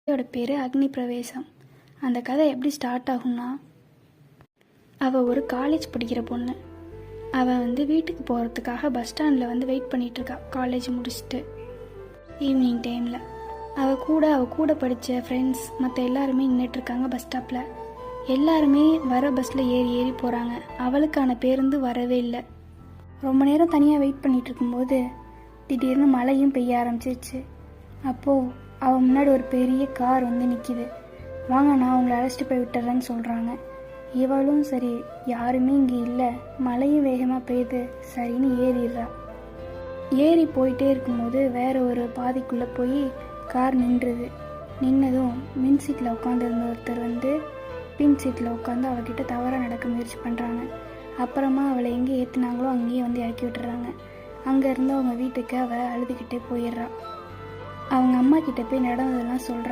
கதையோட பேர் அக்னி பிரவேசம். அந்த கதை எப்படி ஸ்டார்ட் ஆகும்னா, அவள் ஒரு காலேஜ் படிக்கிற பொண்ணு. அவள் வீட்டுக்கு போகிறதுக்காக பஸ் ஸ்டாண்டில் வெயிட் பண்ணிகிட்ருக்கா. காலேஜ் முடிச்சுட்டு ஈவினிங் டைமில் அவள் கூட படித்த ஃப்ரெண்ட்ஸ் மற்ற எல்லாருமே நின்றுட்டுருக்காங்க பஸ் ஸ்டாப்பில். எல்லாருமே வர பஸ்ஸில் ஏறி போகிறாங்க. அவளுக்கான பேருந்து வரவே இல்லை. ரொம்ப நேரம் தனியாக வெயிட் பண்ணிகிட்டு இருக்கும்போது திடீர்னு மழையும் பெய்ய ஆரம்பிச்சிருச்சு. அப்போது அவள் முன்னாடி ஒரு பெரிய கார் நிற்கிது. வாங்க, நான் உங்களை அழைச்சிட்டு போய் விட்டுறேன்னு சொல்கிறாங்க. இவளும் சரி, யாருமே இங்கே இல்லை, மழையும் வேகமாக பெய்யுது, சரின்னு ஏறிடுறா. ஏறி போயிட்டே இருக்கும்போது வேற ஒரு பாதைக்குள்ளே போய் கார் நின்றுது. நின்னதும் மின் சீட்டில் உட்காந்துருந்த ஒருத்தர் பின் சீட்டில் உட்காந்து அவகிட்ட தவறாக நடக்க முயற்சி பண்ணுறாங்க. அப்புறமா அவளை எங்கே ஏற்றினாங்களோ அங்கேயே இறக்கி விட்டுறாங்க. அங்கேருந்து அவங்க வீட்டுக்கு அவள் அழுதுகிட்டே போயிடுறா. அவங்க அம்மா கிட்ட போய் நடந்ததெல்லாம் சொல்கிறா.